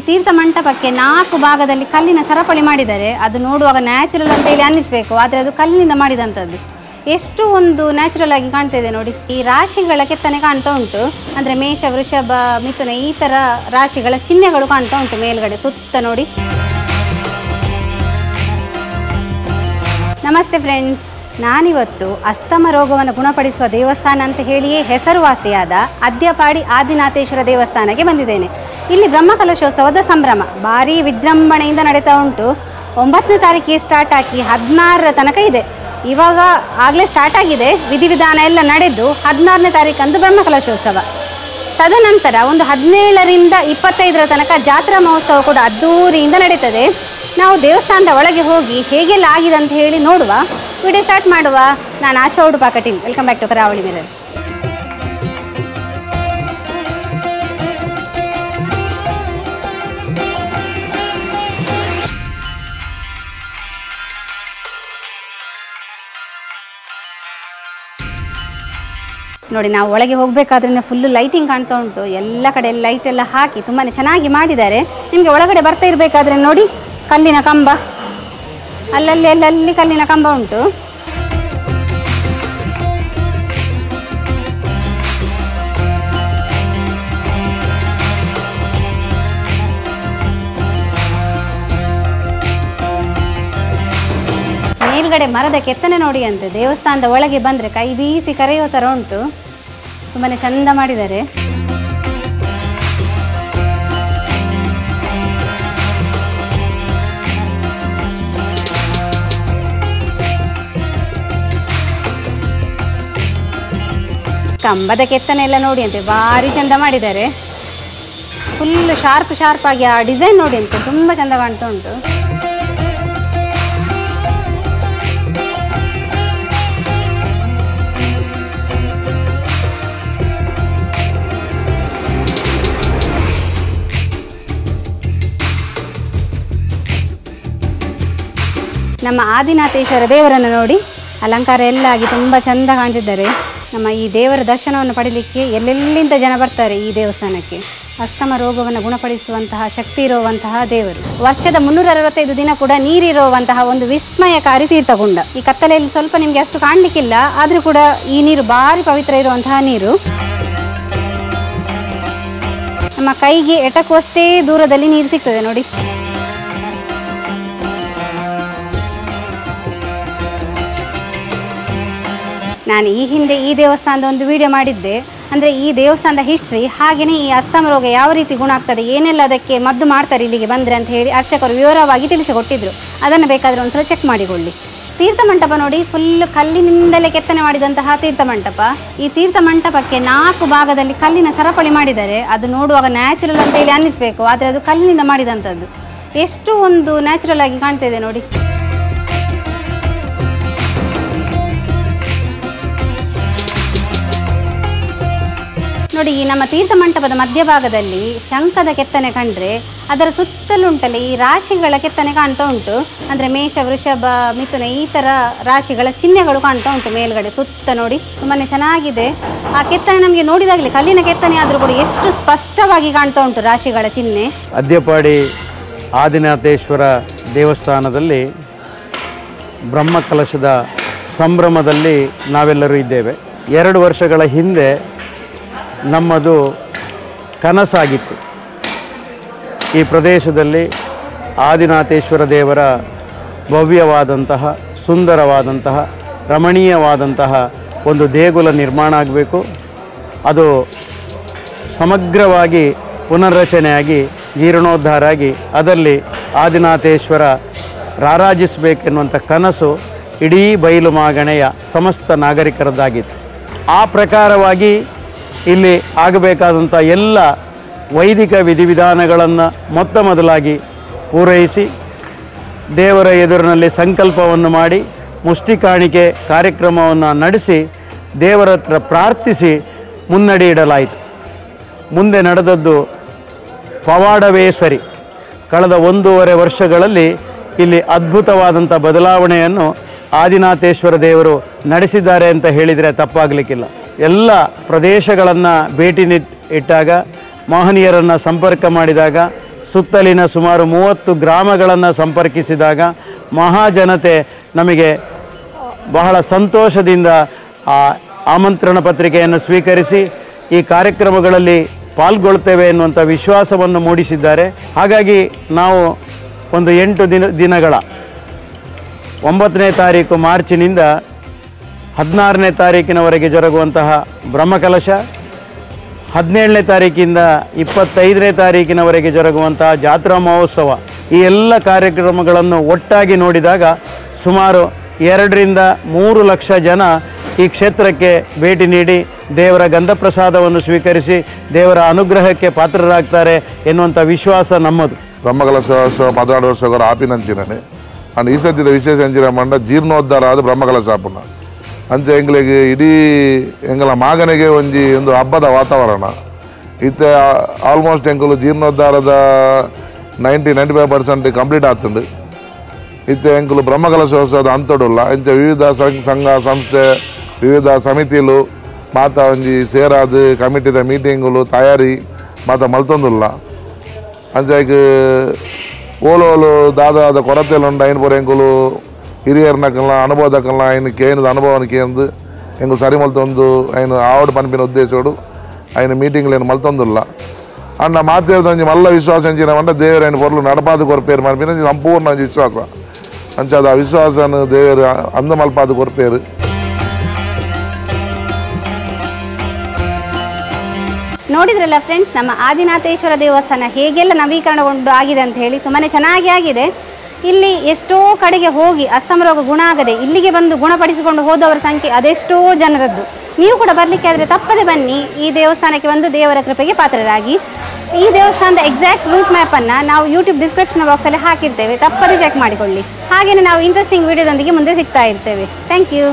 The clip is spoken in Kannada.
ತೀರ್ಥ ಮಂಟಪಕ್ಕೆ 4 ಭಾಗದಲ್ಲಿ ಕಲ್ಲಿನ ಸರಪಳಿ ಮಾಡಿದ್ದಾರೆ. ಅದು ನೋಡುವಾಗ ನ್ಯಾಚುರಲ್ ಅಂತ ಹೇಳಿ ಅನ್ನಿಸ್ಬೇಕು, ಆದರೆ ಅದು ಕಲ್ಲಿನಿಂದ ಮಾಡಿದಂಥದ್ದು. ಎಷ್ಟು ಒಂದು ನ್ಯಾಚುರಲ್ ಆಗಿ ಕಾಣ್ತಾ ಇದೆ ನೋಡಿ. ಈ ರಾಶಿಗಳ ಕೆತ್ತನೆ ಕಾಣ್ತಾ ಉಂಟು, ಅಂದರೆ ಮೇಷ, ವೃಷಭ, ಮಿಥುನ ಈ ಥರ ರಾಶಿಗಳ ಚಿಹ್ನೆಗಳು ಕಾಣ್ತಾ ಉಂಟು ಮೇಲ್ಗಡೆ ಸುತ್ತ ನೋಡಿ. ನಮಸ್ತೆ ಫ್ರೆಂಡ್ಸ್, ನಾನಿವತ್ತು ಅಸ್ತಮ ರೋಗವನ್ನು ಗುಣಪಡಿಸುವ ದೇವಸ್ಥಾನ ಅಂತ ಹೇಳಿಯೇ ಹೆಸರುವಾಸಿಯಾದ ಅದ್ಯಪಾಡಿ ಆದಿನಾಥೇಶ್ವರ ದೇವಸ್ಥಾನಕ್ಕೆ ಬಂದಿದ್ದೇನೆ. ಇಲ್ಲಿ ಬ್ರಹ್ಮಕಲಶೋತ್ಸವದ ಸಂಭ್ರಮ ಭಾರೀ ವಿಜೃಂಭಣೆಯಿಂದ ನಡೀತಾ ಉಂಟು. 9ನೇ ತಾರೀಕಿಗೆ ಸ್ಟಾರ್ಟ್ ಆಗಿ 16ರ ತನಕ ಇದೆ. ಇವಾಗ ಆಗಲೇ ಸ್ಟಾರ್ಟ್ ಆಗಿದೆ, ವಿಧಿವಿಧಾನ ಎಲ್ಲ ನಡೆದು 16ನೇ ತಾರೀಕಂದು ಬ್ರಹ್ಮಕಲಶೋತ್ಸವ. ತದನಂತರ ಒಂದು 17ರಿಂದ 25ರ ತನಕ ಜಾತ್ರಾ ಮಹೋತ್ಸವ ಕೂಡ ಅದ್ದೂರಿಯಿಂದ ನಡೀತದೆ. ನಾವು ದೇವಸ್ಥಾನದ ಒಳಗೆ ಹೋಗಿ ಹೇಗೆಲ್ಲ ಆಗಿದೆ ಅಂತ ಹೇಳಿ ನೋಡುವ. ವಿಡಿಯೋ ಸ್ಟಾರ್ಟ್ ಮಾಡುವ. ನಾನು ಆಶಾ ಉಡುಪಾಕಟೀಲ್. ವೆಲ್ಕಮ್ ಬ್ಯಾಕ್ ಟು ಕರಾವಳಿ ಮಿರರ್. ನೋಡಿ, ನಾವು ಒಳಗೆ ಹೋಗಬೇಕಾದ್ರೆ ಫುಲ್ಲು ಲೈಟಿಂಗ್ ಕಾಣ್ತಾ ಉಂಟು. ಎಲ್ಲ ಕಡೆ ಲೈಟ್ ಎಲ್ಲ ಹಾಕಿ ತುಂಬಾ ಚೆನ್ನಾಗಿ ಮಾಡಿದ್ದಾರೆ. ನಿಮಗೆ ಒಳಗಡೆ ಬರ್ತಾ ಇರಬೇಕಾದ್ರೆ ನೋಡಿ, ಕಲ್ಲಿನ ಕಂಬ ಅಲ್ಲಲ್ಲಿ ಕಲ್ಲಿನ ಕಂಬ ಉಂಟು. ಮೇಲ್ಗಡೆ ಮರದ ಕೆತ್ತನೆ ನೋಡಿ ಅಂತೆ. ದೇವಸ್ಥಾನದ ಒಳಗೆ ಬಂದರೆ ಕೈ ಬೀಸಿ ಕರೆಯೋ ಥರ ಉಂಟು. ತುಂಬಾ ಚಂದ ಮಾಡಿದ್ದಾರೆ. ಕಂಬದ ಕೆತ್ತನೆ ಎಲ್ಲ ನೋಡಿ ಅಂತೆ, ಭಾರಿ ಚಂದ ಮಾಡಿದ್ದಾರೆ. ಫುಲ್ ಶಾರ್ಪ್ ಆಗಿ ಆ ಡಿಸೈನ್ ನೋಡಿ ಅಂತೆ, ತುಂಬ ಚಂದ ಕಾಣ್ತಾ ಉಂಟು. ನಮ್ಮ ಆದಿನಾಥೇಶ್ವರ ದೇವರನ್ನು ನೋಡಿ, ಅಲಂಕಾರ ಎಲ್ಲ ಆಗಿ ತುಂಬ ಚಂದ ಕಾಣ್ತಿದ್ದಾರೆ. ನಮ್ಮ ಈ ದೇವರ ದರ್ಶನವನ್ನು ಪಡೀಲಿಕ್ಕೆ ಎಲ್ಲೆಲ್ಲಿಂದ ಜನ ಬರ್ತಾರೆ ಈ ದೇವಸ್ಥಾನಕ್ಕೆ. ಅಸ್ತಮ ರೋಗವನ್ನು ಗುಣಪಡಿಸುವಂತಹ ಶಕ್ತಿ ಇರುವಂತಹ ದೇವರು. ವರ್ಷದ 365 ದಿನ ಕೂಡ ನೀರಿರುವಂತಹ ಒಂದು ವಿಸ್ಮಯಕಾರಿ ತೀರ್ಥಗುಂಡ. ಈ ಕತ್ತಲೆಯಲ್ಲಿ ಸ್ವಲ್ಪ ನಿಮಗೆ ಅಷ್ಟು ಕಾಣಲಿಕ್ಕಿಲ್ಲ, ಆದರೂ ಕೂಡ ಈ ನೀರು ಭಾರಿ ಪವಿತ್ರ ಇರುವಂತಹ ನೀರು. ನಮ್ಮ ಕೈಗೆ ಎಟಕುವಷ್ಟೇ ದೂರದಲ್ಲಿ ನೀರು ಸಿಗ್ತದೆ ನೋಡಿ. ನಾನು ಈ ಹಿಂದೆ ಈ ದೇವಸ್ಥಾನದ ಒಂದು ವಿಡಿಯೋ ಮಾಡಿದ್ದೆ. ಅಂದರೆ ಈ ದೇವಸ್ಥಾನದ ಹಿಸ್ಟ್ರಿ, ಹಾಗೆಯೇ ಈ ಅಸ್ತಮ ರೋಗ ಯಾವ ರೀತಿ ಗುಣ ಆಗ್ತದೆ, ಏನೆಲ್ಲ ಅದಕ್ಕೆ ಮದ್ದು ಮಾಡ್ತಾರೆ ಇಲ್ಲಿಗೆ ಬಂದರೆ ಅಂತ ಹೇಳಿ ಅರ್ಚಕರು ವಿವರವಾಗಿ ತಿಳಿಸಿಕೊಟ್ಟಿದ್ರು. ಅದನ್ನು ಬೇಕಾದರೆ ಒಂದ್ಸಲ ಚೆಕ್ ಮಾಡಿಕೊಳ್ಳಿ. ತೀರ್ಥ ಮಂಟಪ ನೋಡಿ, ಫುಲ್ ಕಲ್ಲಿನಿಂದಲೇ ಕೆತ್ತನೆ ಮಾಡಿದಂತಹ ತೀರ್ಥ ಮಂಟಪ. ಈ ತೀರ್ಥ ಮಂಟಪಕ್ಕೆ 4 ಭಾಗದಲ್ಲಿ ಕಲ್ಲಿನ ಸರಪಳಿ ಮಾಡಿದ್ದಾರೆ. ಅದು ನೋಡುವಾಗ ನ್ಯಾಚುರಲ್ ಅಂತ ಹೇಳಿ ಅನ್ನಿಸ್ಬೇಕು, ಆದರೆ ಅದು ಕಲ್ಲಿನಿಂದ ಮಾಡಿದಂಥದ್ದು. ಎಷ್ಟು ಒಂದು ನ್ಯಾಚುರಲ್ ಆಗಿ ಕಾಣ್ತಾ ಇದೆ ನೋಡಿ. ನೋಡಿ, ಈ ನಮ್ಮ ತೀರ್ಥ ಮಂಟಪದ ಮಧ್ಯಭಾಗದಲ್ಲಿ ಶಂಖದ ಕೆತ್ತನೆ ಕಂಡ್ರೆ, ಅದರ ಸುತ್ತಲುಂಟಲ್ಲಿ ಈ ರಾಶಿಗಳ ಕೆತ್ತನೆ ಕಾಣ್ತಾ ಉಂಟು. ಅಂದರೆ ಮೇಷ, ವೃಷಭ, ಮಿಥುನ ಈ ಥರ ರಾಶಿಗಳ ಚಿಹ್ನೆಗಳು ಕಾಣ್ತಾ ಉಂಟು ಮೇಲ್ಗಡೆ ಸುತ್ತ ನೋಡಿ. ತುಂಬಾ ಚೆನ್ನಾಗಿದೆ ಆ ಕೆತ್ತನೆ. ನಮಗೆ ನೋಡಿದಾಗಲೇ ಕಲ್ಲಿನ ಕೆತ್ತನೆ ಆದರೂ ಕೂಡ ಎಷ್ಟು ಸ್ಪಷ್ಟವಾಗಿ ಕಾಣ್ತಾ ಉಂಟು ರಾಶಿಗಳ ಚಿಹ್ನೆ. ಅದ್ಯಪಾಡಿ ಆದಿನಾಥೇಶ್ವರ ದೇವಸ್ಥಾನದಲ್ಲಿ ಬ್ರಹ್ಮಕಲಶದ ಸಂಭ್ರಮದಲ್ಲಿ ನಾವೆಲ್ಲರೂ ಇದ್ದೇವೆ. 2 ವರ್ಷಗಳ ಹಿಂದೆ ನಮ್ಮದು ಕನಸಾಗಿತ್ತು, ಈ ಪ್ರದೇಶದಲ್ಲಿ ಆದಿನಾಥೇಶ್ವರ ದೇವರ ಭವ್ಯವಾದಂತಹ, ಸುಂದರವಾದಂತಹ, ರಮಣೀಯವಾದಂತಹ ಒಂದು ದೇಗುಲ ನಿರ್ಮಾಣ ಆಗಬೇಕು. ಅದು ಸಮಗ್ರವಾಗಿ ಪುನರ್ರಚನೆಯಾಗಿ ಜೀರ್ಣೋದ್ಧಾರ ಆಗಿ ಅದರಲ್ಲಿ ಆದಿನಾಥೇಶ್ವರ ರಾರಾಜಿಸಬೇಕೆನ್ನುವಂಥ ಕನಸು ಇಡೀ ಬಯಲು ಮಾಗಣೆಯ ಸಮಸ್ತ ನಾಗರಿಕರದ್ದಾಗಿತ್ತು. ಆ ಪ್ರಕಾರವಾಗಿ ಇಲ್ಲಿ ಆಗಬೇಕಾದಂಥ ಎಲ್ಲ ವೈದಿಕ ವಿಧಿವಿಧಾನಗಳನ್ನು ಮೊದಲಾಗಿ ಪೂರೈಸಿ ದೇವರ ಎದುರಿನಲ್ಲಿ ಸಂಕಲ್ಪವನ್ನು ಮಾಡಿ ಮುಷ್ಟಿ ಕಾಣಿಕೆ ಕಾರ್ಯಕ್ರಮವನ್ನು ನಡೆಸಿ ದೇವರ ಹತ್ರ ಪ್ರಾರ್ಥಿಸಿ ಮುನ್ನಡೆ ಇಡಲಾಯಿತು. ಮುಂದೆ ನಡೆದದ್ದು ಪವಾಡವೇ ಸರಿ. ಕಳೆದ 1.5 ವರ್ಷಗಳಲ್ಲಿ ಇಲ್ಲಿ ಅದ್ಭುತವಾದಂಥ ಬದಲಾವಣೆಯನ್ನು ಆದಿನಾಥೇಶ್ವರ ದೇವರು ನಡೆಸಿದ್ದಾರೆ ಅಂತ ಹೇಳಿದರೆ ತಪ್ಪಾಗಲಿಕ್ಕಿಲ್ಲ. ಎಲ್ಲ ಪ್ರದೇಶಗಳನ್ನು ಭೇಟಿ ಇಟ್ಟಾಗ, ಮಹನೀಯರನ್ನು ಸಂಪರ್ಕ ಮಾಡಿದಾಗ ಸುತ್ತಲಿನ ಸುಮಾರು 30 ಗ್ರಾಮಗಳನ್ನು ಸಂಪರ್ಕಿಸಿದಾಗ ಮಹಾಜನತೆ ನಮಗೆ ಬಹಳ ಸಂತೋಷದಿಂದ ಆ ಆಮಂತ್ರಣ ಪತ್ರಿಕೆಯನ್ನು ಸ್ವೀಕರಿಸಿ ಈ ಕಾರ್ಯಕ್ರಮಗಳಲ್ಲಿ ಪಾಲ್ಗೊಳ್ತೇವೆ ಎನ್ನುವಂಥ ವಿಶ್ವಾಸವನ್ನು ಮೂಡಿಸಿದ್ದಾರೆ. ಹಾಗಾಗಿ ನಾವು ಒಂದು 8 ದಿನಗಳ 9ನೇ ತಾರೀಕು ಮಾರ್ಚಿನಿಂದ 16ನೇ ತಾರೀಕಿನವರೆಗೆ ಜರುಗುವಂತಹ ಬ್ರಹ್ಮಕಲಶ, 17ನೇ ತಾರೀಕಿಂದ 25ನೇ ತಾರೀಕಿನವರೆಗೆ ಜರುಗುವಂತಹ ಜಾತ್ರಾ ಮಹೋತ್ಸವ, ಈ ಎಲ್ಲ ಕಾರ್ಯಕ್ರಮಗಳನ್ನು ಒಟ್ಟಾಗಿ ನೋಡಿದಾಗ ಸುಮಾರು 2 ರಿಂದ 3 ಲಕ್ಷ ಜನ ಈ ಕ್ಷೇತ್ರಕ್ಕೆ ಭೇಟಿ ನೀಡಿ ದೇವರ ಗಂಧಪ್ರಸಾದವನ್ನು ಸ್ವೀಕರಿಸಿ ದೇವರ ಅನುಗ್ರಹಕ್ಕೆ ಪಾತ್ರರಾಗ್ತಾರೆ ಎನ್ನುವಂಥ ವಿಶ್ವಾಸ ನಮ್ಮದು. ಬ್ರಹ್ಮಕಲಶೋತ್ಸವ 16 ವರ್ಷಗಳ ಆಪಿನಂಚಿನೇ ಅಂಡ್ ಈ ಸದ್ಯದ ವಿಶೇಷ ಅಂಚಿನ ಮಂಡ ಜೀರ್ಣೋದ್ಧಾರ ಆದ ಬ್ರಹ್ಮಕಲಶ ಆಪುನ ಅಂಚೆ ಎಂಗ್ಲಿಗೆ ಇಡೀ ಎಂಗಲ ಮಾಗನೆಗೆ ಒಂದು ಹಬ್ಬದ ವಾತಾವರಣ ಇತ್ತೆ. ಆಲ್ಮೋಸ್ಟ್ ಎಂಕುಲು ಜೀರ್ಣೋದ್ಧಾರದ 90-95% ಕಂಪ್ಲೀಟ್ ಆಗ್ತುಂಡು. ಇತ್ತೆ ಎಂಕುಲು ಬ್ರಹ್ಮಕಲಶೋತ್ಸವದ ಅಂತಡುಲ್ಲ ಇಂಚ ವಿವಿಧ ಸಂಘ ಸಂಸ್ಥೆ ವಿವಿಧ ಸಮಿತಿಲು ಮಾತ ಒಂಜಿ ಸೇರಾದು ಕಮಿಟಿದ ಮೀಟಿಂಗುಲು ತಯಾರಿ ಮಾತ ಮಲ್ತೊಂದುಲ್ಲ. ಅಂಚಾಯ್ಗೆ ಓಲೋಲು ದಾದಾದ ಕೊರತೆಲುಂಡು ಐನು ಪೂರ ಎಂಕುಲು ಹಿರಿಯರ್ನಕಲ್ಲ ಅನುಭವದಕ್ಕಲ್ಲ ಐನು ಕೇಂದ್ರ ಅನುಭವನ ಕೇಂದ್ರ ಎಂಕುಲು ಸರಿ ಮಲ್ತೊಂದು ಐನು ಆವಡು ಪನ್ಪಿನ ಉದ್ದೇಶೋಡು ಐನು ಮೀಟಿಂಗ್ಲೇನು ಮಲ್ತೊಂದುಲ್ಲ. ಅಣ್ಣ ಮಾತೇಳ್ದ ಒಂಜಿ ಮಲ್ಲ ವಿಶ್ವಾಸ ಎಂಚಿನ ಮಂಡ ದೇವರು ಐನು ಪೊರ್ಲು ನಡಪಾದು ಕೊರ್ಪೇರು ಮನ್ಪಿನ ಸಂಪೂರ್ಣ ಒಂಜಿ ವಿಶ್ವಾಸ ಅಂಚಾದ ಆ ವಿಶ್ವಾಸನ ದೇವರು ಅಂದ ಮಲ್ಪಾದು ಕೊರ್ಪೇರು. ನೋಡಿದ್ರಲ್ಲ ಫ್ರೆಂಡ್ಸ್, ನಮ್ಮ ಆದಿನಾಥೇಶ್ವರ ದೇವಸ್ಥಾನ ಹೇಗೆಲ್ಲ ನವೀಕರಣಗೊಂಡು ಆಗಿದೆ ಅಂತ ಹೇಳಿ ತುಂಬಾ ಚೆನ್ನಾಗಿ ಆಗಿದೆ. ಇಲ್ಲಿ ಎಷ್ಟೋ ಕಡೆಗೆ ಹೋಗಿ ಅಸ್ತಮ ರೋಗ ಗುಣ ಆಗದೆ ಇಲ್ಲಿಗೆ ಬಂದು ಗುಣಪಡಿಸಿಕೊಂಡು ಹೋದವರ ಸಂಖ್ಯೆ ಅದೆಷ್ಟೋ ಜನರದ್ದು. ನೀವು ಕೂಡ ಬರಲಿಕ್ಕೆ ಆದರೆ ತಪ್ಪದೆ ಬನ್ನಿ, ಈ ದೇವಸ್ಥಾನಕ್ಕೆ ಬಂದು ದೇವರ ಕೃಪೆಗೆ ಪಾತ್ರರಾಗಿ. ಈ ದೇವಸ್ಥಾನದ ಎಕ್ಸಾಕ್ಟ್ ರೂಟ್ ಮ್ಯಾಪನ್ನು ನಾವು ಯೂಟ್ಯೂಬ್ ಡಿಸ್ಕ್ರಿಪ್ಷನ್ ಬಾಕ್ಸಲ್ಲಿ ಹಾಕಿರ್ತೇವೆ, ತಪ್ಪದೆ ಚೆಕ್ ಮಾಡಿಕೊಳ್ಳಿ. ಹಾಗೆಯೇ ನಾವು ಇಂಟ್ರೆಸ್ಟಿಂಗ್ ವಿಡಿಯೋದೊಂದಿಗೆ ಮುಂದೆ ಸಿಗ್ತಾ ಇರ್ತೇವೆ. Thank you.